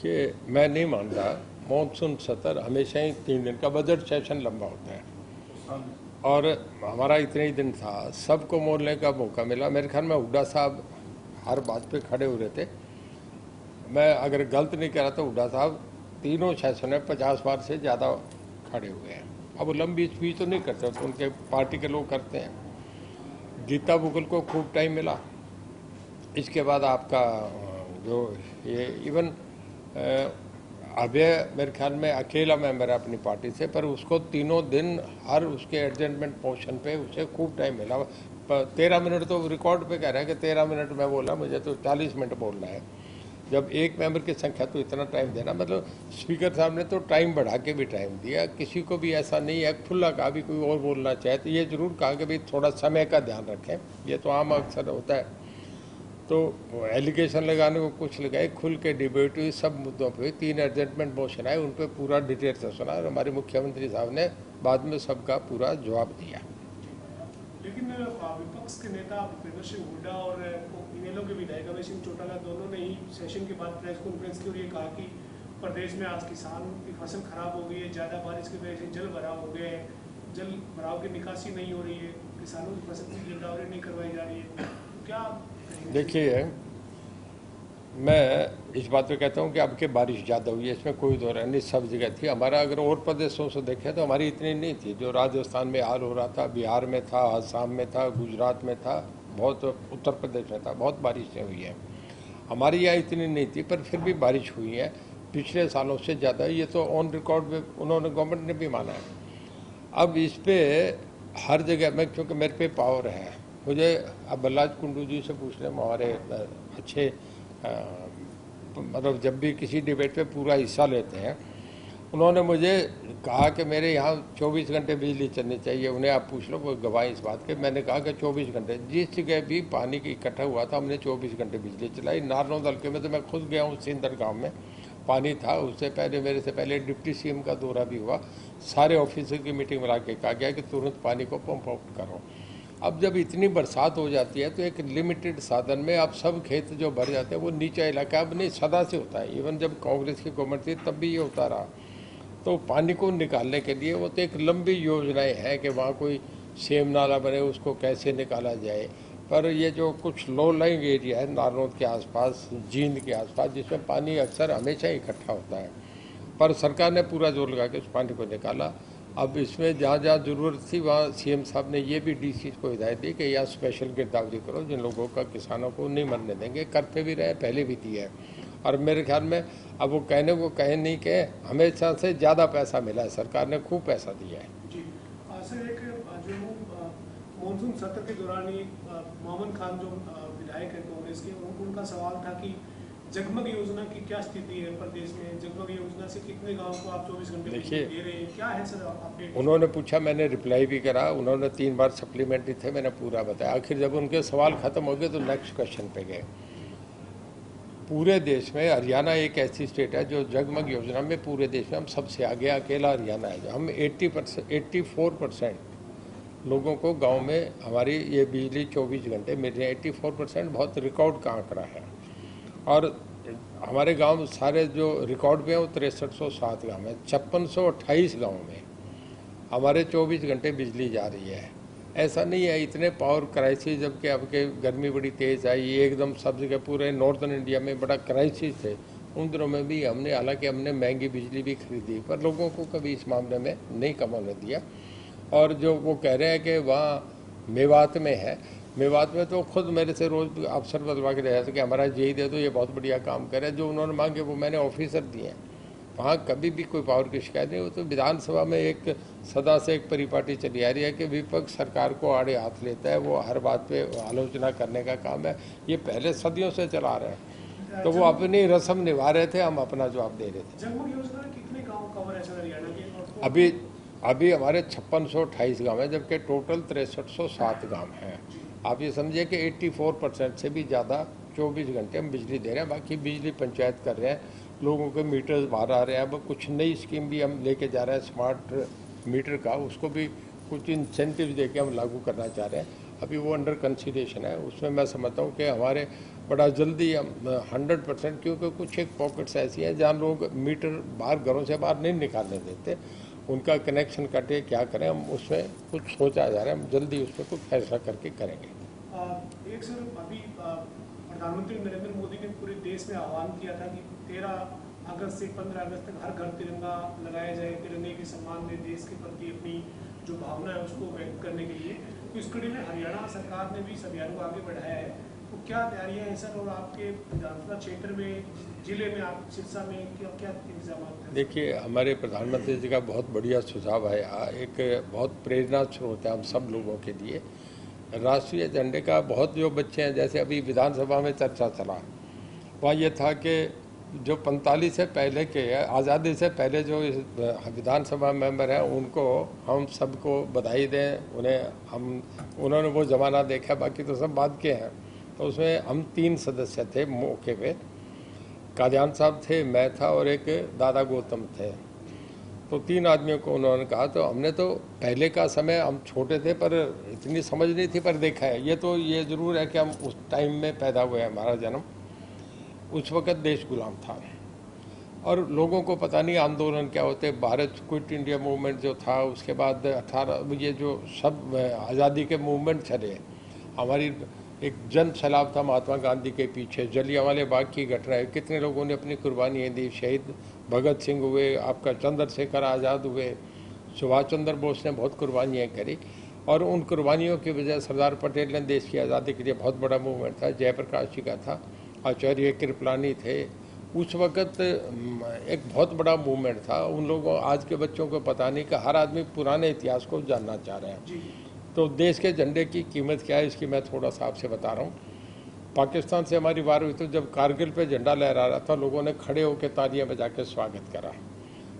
देखिए, मैं नहीं मानता मानसून सत्र हमेशा ही 3 दिन का बजट सेशन लंबा होता है और हमारा इतने ही दिन था, सबको बोलने का मौका मिला। मेरे ख्याल में हुड्डा साहब हर बात पे खड़े हुए थे। मैं अगर गलत नहीं कह रहा तो हुड्डा साहब तीनों सेशन में 50 बार से ज़्यादा खड़े हुए हैं। अब वो लंबी स्पीच तो नहीं करते, तो उनके पार्टी के लोग करते हैं। गीता बुगल को खूब टाइम मिला। इसके बाद आपका जो ये इवन अभय मेरे ख्याल में अकेला मेंबर है अपनी पार्टी से, पर उसको तीनों दिन हर उसके एडजमेंट मोशन पे उसे खूब टाइम मिला। 13 मिनट तो रिकॉर्ड पे कह रहा है कि 13 मिनट मैं बोला, मुझे तो 40 मिनट बोलना है। जब एक मेंबर की संख्या तो इतना टाइम देना, मतलब स्पीकर साहब ने तो टाइम बढ़ा के भी टाइम दिया। किसी को भी ऐसा नहीं है खुला कहा भी कोई और बोलना चाहे तो ये जरूर कहा कि भाई थोड़ा समय का ध्यान रखें। ये तो आम अक्सर होता है। तो एलिगेशन लगाने को कुछ लगाए, खुल के डिबेट हुई, सब मुद्दों पे 3 एडजमेंट मोशन आए, उन पर पूरा डिटेल से सुना और हमारे मुख्यमंत्री साहब ने बाद में सबका पूरा जवाब दिया। लेकिन विपक्ष के नेता भूपेंद्र सिंह हुड्डा और इनेलो के विधायक अभय सिंह चौटाला दोनों ने ही सेशन के बाद प्रेस कॉन्फ्रेंस की और ये कहा कि प्रदेश में आज किसान की फसल खराब हो गई है, ज़्यादा बारिश की वजह से जल भराव हो गया है, जल भराव की निकासी नहीं हो रही है, किसानों की फसल की गिरदावरी नहीं करवाई जा रही है। तो क्या देखिए, मैं इस बात पे कहता हूँ कि अब के बारिश ज़्यादा हुई है, इसमें कोई दो राय नहीं, सब जगह थी। हमारा अगर और प्रदेशों से देखें तो हमारी इतनी नहीं थी। जो राजस्थान में हाल हो रहा था, बिहार में था, आसाम में था, गुजरात में था, बहुत उत्तर प्रदेश में था, बहुत बारिशें हुई हैं। हमारी यहाँ इतनी नहीं थी, पर फिर भी बारिश हुई है पिछले सालों से ज़्यादा। ये तो ऑन रिकॉर्ड में उन्होंने, गवर्नमेंट ने भी माना है। अब इस पर हर जगह मैं, क्योंकि मेरे पे पावर है, मुझे अब बल्लाज कुंडू जी से पूछ लें, हमारे अच्छे मतलब जब भी किसी डिबेट पे पूरा हिस्सा लेते हैं, उन्होंने मुझे कहा कि मेरे यहाँ 24 घंटे बिजली चलनी चाहिए। उन्हें आप पूछ लो, वो गवाह इस बात के। मैंने कहा कि 24 घंटे, जिस जगह भी पानी की इकट्ठा हुआ था हमने 24 घंटे बिजली चलाई। नारनौल हल्के में तो मैं खुद गया हूँ, सिंदर गाँव में पानी था। उससे पहले, मेरे से पहले डिप्टी सीएम का दौरा भी हुआ, सारे ऑफिसर की मीटिंग बुला के कहा गया कि तुरंत पानी को पंप आउट करो। अब जब इतनी बरसात हो जाती है तो एक लिमिटेड साधन में आप सब खेत जो भर जाते हैं, वो नीचा इलाका, अब नहीं सदा से होता है। इवन जब कांग्रेस की गवर्नमेंट थी तब भी ये होता रहा। तो पानी को निकालने के लिए वो तो एक लंबी योजनाएं हैं कि वहाँ कोई सेम नाला बने, उसको कैसे निकाला जाए। पर ये जो कुछ लो लाइंग एरिया है नारनौल के आसपास, जींद के आसपास, जिसमें पानी अक्सर हमेशा इकट्ठा होता है, पर सरकार ने पूरा जोर लगा के उस पानी को निकाला। अब इसमें जहाँ जहाँ ज़रूरत थी वहाँ सीएम साहब ने ये भी डीसी को हिदायत दी कि यहाँ स्पेशल गिरदावरी करो, जिन लोगों का किसानों को नहीं मरने देंगे। करते भी रहे, पहले भी दिया है। और मेरे ख्याल में अब वो कहने को कहे नहीं कि हमेशा से ज़्यादा पैसा मिला है, सरकार ने खूब पैसा दिया है। जी सर, एक जो मानसून सत्र के दौरान ही मोहम्मद खान जो विधायक है कांग्रेस के, उनका सवाल था कि जगमग योजना की क्या स्थिति है प्रदेश में, जगमग योजना से कितने गांव को आप 24 घंटे बिजली दे रहे हैं, क्या है सर अपडेट? उन्होंने पूछा, मैंने रिप्लाई भी करा, उन्होंने 3 बार सप्लीमेंट्री थे, मैंने पूरा बताया। आखिर जब उनके सवाल खत्म हो गए तो नेक्स्ट क्वेश्चन पे गए। पूरे देश में हरियाणा एक ऐसी स्टेट है जो जगमग योजना में पूरे देश में हम सबसे आगे, अकेला हरियाणा है। हम 84% लोगों को गांव में हमारी ये बिजली 24 घंटे मिल रही है। 84% बहुत रिकॉर्ड का आंकड़ा है। और हमारे गांव सारे जो रिकॉर्ड में है वो 6307 गाँव है। 5628 गाँव में हमारे 24 घंटे बिजली जा रही है। ऐसा नहीं है इतने पावर क्राइसिस, जबकि अब के गर्मी बड़ी तेज़ आई, एकदम सब जगह पूरे नॉर्दर्न इंडिया में बड़ा क्राइसिस थे। उन दिनों में भी हमने, हालांकि हमने महंगी बिजली भी खरीदी, पर लोगों को कभी इस मामले में नहीं कम होने दिया। और जो वो कह रहे हैं कि वहाँ मेवात में है, मेवात में तो खुद मेरे से रोज़ अफसर बदलवा के रहे थे कि हमारा यही दे दो, ये बहुत बढ़िया काम करे। जो उन्होंने मांगे वो मैंने ऑफिसर दिए हैं। वहाँ कभी भी कोई पावर की शिकायत नहीं। वो तो विधानसभा में एक सदा से एक परिपाटी चली आ रही है कि विपक्ष सरकार को आड़े हाथ लेता है, वो हर बात पे आलोचना करने का काम है। ये पहले सदियों से चला रहे हैं। तो वो अपनी रस्म निभा रहे थे, हम अपना जवाब दे रहे थे। जगमग योजना में कितने गांव कवर है सर हरियाणा के? अभी हमारे 5628 गाँव हैं, जबकि टोटल 6307 गाँव हैं। आप ये समझिए कि 84% से भी ज़्यादा 24 घंटे हम बिजली दे रहे हैं। बाकी बिजली पंचायत कर रहे हैं, लोगों के मीटर्स बाहर आ रहे हैं। अब कुछ नई स्कीम भी हम लेके जा रहे हैं स्मार्ट मीटर का, उसको भी कुछ इंसेंटिव दे के हम लागू करना चाह रहे हैं। अभी वो अंडर कंसिडरेशन है। उसमें मैं समझता हूँ कि हमारे बड़ा जल्दी हम 100%, क्योंकि कुछ एक पॉकेट्स ऐसी हैं जहाँ लोग मीटर बाहर घरों से बाहर नहीं निकालने देते, उनका कनेक्शन कटे, क्या करें हम, उसमें कुछ सोचा जा रहा है, हम जल्दी उसमें कुछ फैसला करके करेंगे। एक सर, अभी प्रधानमंत्री नरेंद्र मोदी ने पूरे देश में आह्वान किया था कि 13 अगस्त से 15 अगस्त तक हर घर तिरंगा लगाया जाए, तिरंगे के सम्मान में देश के प्रति अपनी जो भावना है उसको व्यक्त करने के लिए। तो इस कड़ी में हरियाणा सरकार ने भी इस अभियान को आगे बढ़ाया है, तो क्या तैयारियां हैं सर, और आपके विधानसभा क्षेत्र में, जिले में, आप सिरसा में क्या क्या इंतजाम हैं? देखिए, हमारे प्रधानमंत्री जी का बहुत बढ़िया सुझाव है, एक बहुत प्रेरणा स्रोत है हम सब लोगों के लिए। राष्ट्रीय झंडे का बहुत जो बच्चे हैं, जैसे अभी विधानसभा में चर्चा चला, वहाँ ये था कि जो 45 से पहले के, आज़ादी से पहले जो विधानसभा मेंबर हैं उनको हम सबको बधाई दें, उन्होंने वो ज़माना देखा, बाकी तो सब बाद के हैं। तो उसमें हम 3 सदस्य थे मौके पे, कादियान साहब थे, मैं था और एक दादा गौतम थे। तो 3 आदमियों को उन्होंने कहा, तो हमने तो पहले का समय, हम छोटे थे पर इतनी समझ नहीं थी, पर देखा है, ये ज़रूर है कि हम उस टाइम में पैदा हुए हैं, हमारा जन्म उस वक़्त देश गुलाम था और लोगों को पता नहीं आंदोलन क्या होते। भारत क्विट इंडिया मूवमेंट जो था, उसके बाद 18 ये जो सब आज़ादी के मूवमेंट चले, हमारी एक जन सैलाब था महात्मा गांधी के पीछे, जलियांवाले बाग की घटना है, कितने लोगों ने अपनी कुर्बानियाँ दी, शहीद भगत सिंह हुए, आपका चंद्रशेखर आज़ाद हुए, सुभाष चंद्र बोस ने बहुत कुर्बानियाँ करी, और उन कुर्बानियों की वजह सरदार पटेल ने देश की आज़ादी के लिए बहुत बड़ा मूवमेंट था, जयप्रकाश जी का था, आचार्य कृपलानी थे। उस वक़्त एक बहुत बड़ा मूवमेंट था। उन लोगों, आज के बच्चों को पता नहीं कि हर आदमी पुराने इतिहास को जानना चाह रहे हैं। तो देश के झंडे की कीमत क्या है, इसकी मैं थोड़ा सा आपसे बता रहा हूँ। पाकिस्तान से हमारी वार हुई तो जब कारगिल पे झंडा लहरा रहा था, लोगों ने खड़े होकर तालियां बजा के स्वागत करा।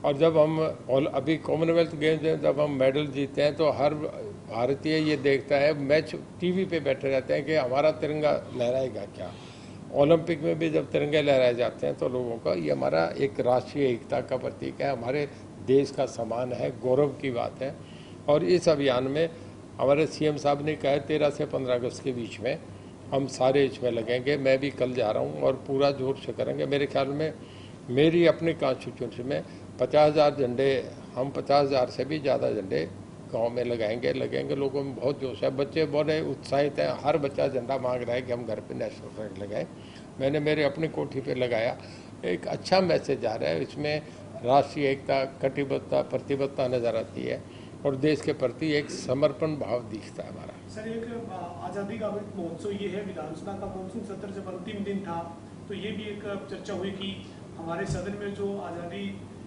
और जब हम, और अभी कॉमनवेल्थ गेम्स में जब हम मेडल जीते हैं, तो हर भारतीय ये देखता है, मैच टीवी पे बैठे रहते हैं कि हमारा तिरंगा लहराएगा क्या। ओलंपिक में भी जब तिरंगे लहराए जाते हैं तो लोगों का, ये हमारा एक राष्ट्रीय एकता का प्रतीक है, हमारे देश का सम्मान है, गौरव की बात है। और इस अभियान में हमारे सीएम साहब ने कहा 13 से 15 अगस्त के बीच में हम सारे इसमें लगेंगे। मैं भी कल जा रहा हूँ और पूरा जोर से करेंगे। मेरे ख्याल में मेरी अपनी कॉन्स्टिट्यूंसी में 50,000 झंडे, हम 50,000 से भी ज़्यादा झंडे गांव में लगाएंगे। लोगों में बहुत जोश है, बच्चे बड़े उत्साहित हैं, हर बच्चा झंडा मांग रहा है कि हम घर पे नेशनल फ्लैग लगाएं। मैंने मेरे अपनी कोठी पे लगाया, एक अच्छा मैसेज आ रहा है, इसमें राष्ट्रीय एकता, कटिबद्धता, प्रतिबद्धता नज़र आती है और देश के प्रति एक समर्पण भाव दिखता है हमारा। सर, एक आज़ादी का अमृत महोत्सव ये है, विधानसभा का मानसून सत्र जब अंतिम दिन था तो ये भी एक चर्चा हुई कि हमारे सदन में जो आज़ादी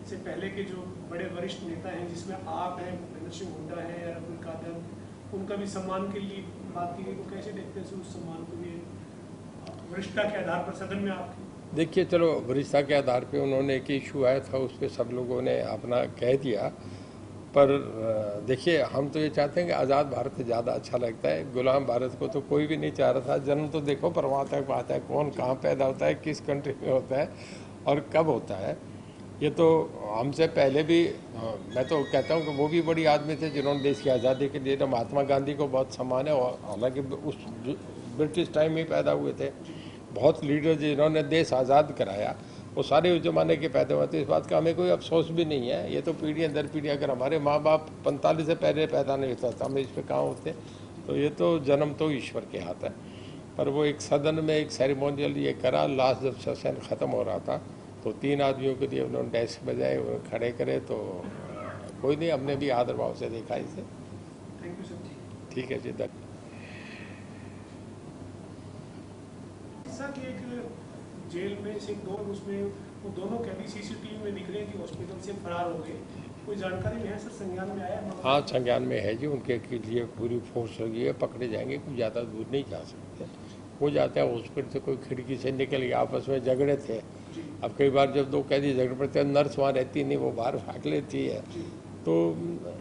से पहले के जो बड़े वरिष्ठ नेता हैं, जिसमें आप हैं, भूपेंद्र सिंह हुड्डा है, अब्दुल कादर, उनका भी सम्मान के लिए बात की गई। तो कैसे देखते हैं उस सम्मान को भी वरिष्ठता के आधार पर सदन में आप? देखिए, चलो वरिष्ठता के आधार पे उन्होंने एक इशू आया था, उस पर सब लोगों ने अपना कह दिया, पर देखिए हम तो ये चाहते हैं कि आज़ाद भारत ज़्यादा अच्छा लगता है। गुलाम भारत को तो कोई भी नहीं चाह रहा था। जन्म तो देखो परवाह तक आता है, कौन कहाँ पैदा होता है, किस कंट्री में होता है और कब होता है। ये तो हमसे पहले भी, मैं तो कहता हूँ कि वो भी बड़ी आदमी थे जिन्होंने देश की आज़ादी के लिए, तो महात्मा गांधी को बहुत सम्मान है, और हालांकि उस ब्रिटिश टाइम में पैदा हुए थे। बहुत लीडर जिन्होंने देश आज़ाद कराया वो सारे उस जमाने के पैदा हुए थे। इस बात का हमें कोई अफसोस भी नहीं है। ये तो पीढ़ियाँ दर पीढ़ियाँ, अगर हमारे माँ बाप 45 से पहले पैदा नहीं होता था, हम इस पर कहाँ होते। तो ये तो जन्म तो ईश्वर के हाथ है। पर वो एक सदन में एक सेरेमोनियल ये करा, लास्ट जब सेशन ख़त्म हो रहा था तो 3 आदमियों के लिए उन्होंने डेस्क बजाए, उन्होंने खड़े करे, तो कोई नहीं, हमने भी आदर भाव से देखा इसे। Thank you sir. ठीक है जी। कि एक जेल में से 2, उसमें वो दोनों कैदी सीसीटीवी में दिख रहे हैं कि हॉस्पिटल से फरार हो गए। कोई जानकारी में है सर, संज्ञान में आया? हाँ, संज्ञान में है जी, उनके लिए पूरी फोर्स लगी है, पकड़े जाएंगे। कुछ ज़्यादा दूर नहीं जा सकते, हो जाता है हॉस्पिटल से, कोई खिड़की से निकल गया, आपस में झगड़े थे। अब कई बार जब 2 कैदी झगड़ पड़ते हैं, नर्स वहाँ रहती नहीं, वो बाहर भाग लेती है, तो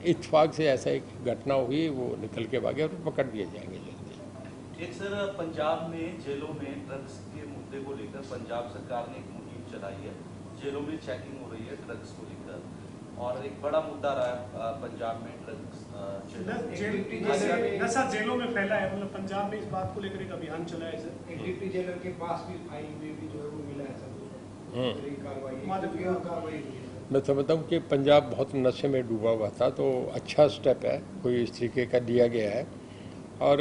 इत्तेफाक से ऐसा एक घटना हुई, वो निकल के भागे और पकड़ दिए जाएंगे जल्दी। एक सर, पंजाब में जेलों में ड्रग्स के मुद्दे को लेकर पंजाब सरकार ने एक मुहिम चलाई है, जेलों में चेकिंग हो रही है ड्रग्स को लेकर। और एक बड़ा मुद्दा रहा है पंजाब में ड्रग्स नशा जेलों में फैला है, मतलब पंजाब में इस बात को लेकर एक अभियान चला है सर। एक डिप्टी जेलर के पास भी फाइल में भी जो है वो मिला है सर, कार्रवाई हुई है। मैं समझता हूँ कि पंजाब बहुत नशे में डूबा हुआ था, तो अच्छा स्टेप है कोई इस तरीके का लिया गया है। और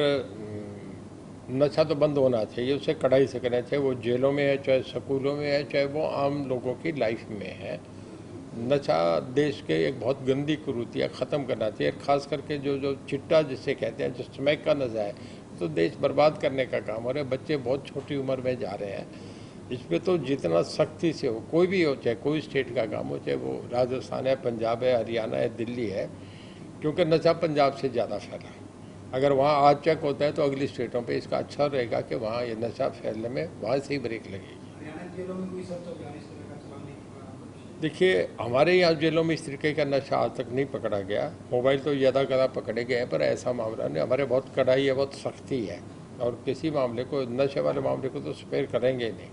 नशा तो बंद होना चाहिए, उसे कड़ाई से करना चाहिए, वो जेलों में है, चाहे स्कूलों में है, चाहे वो आम लोगों की लाइफ में है। नशा देश के एक बहुत गंदी कुरीति है, ख़त्म करना चाहिए। खास करके जो चिट्टा जिसे कहते हैं, जो स्मैक का नशा है, तो देश बर्बाद करने का काम हो रहा है। बच्चे बहुत छोटी उम्र में जा रहे हैं। इस पर तो जितना सख्ती से हो, कोई भी हो, चाहे कोई स्टेट का काम हो, चाहे वो राजस्थान है, पंजाब है, हरियाणा है, दिल्ली है, क्योंकि नशा पंजाब से ज़्यादा फैला है। अगर वहाँ आज चेक होता है तो अगली स्टेटों पे इसका अच्छा रहेगा कि वहाँ ये नशा फैलने में वहाँ से ही ब्रेक लगेगी। हरियाणा जेलों में कोई सर्च अभियान इस तरह का चला नहीं। देखिए, हमारे यहाँ जेलों में इस तरीके का नशा आज तक नहीं पकड़ा गया। मोबाइल तो ज़्यादा कदा पकड़े गए हैं, पर ऐसा मामला नहीं। हमारे बहुत कड़ाई है, बहुत सख्ती है, और किसी मामले को, नशे वाले मामले को तो स्पेयर करेंगे ही नहीं।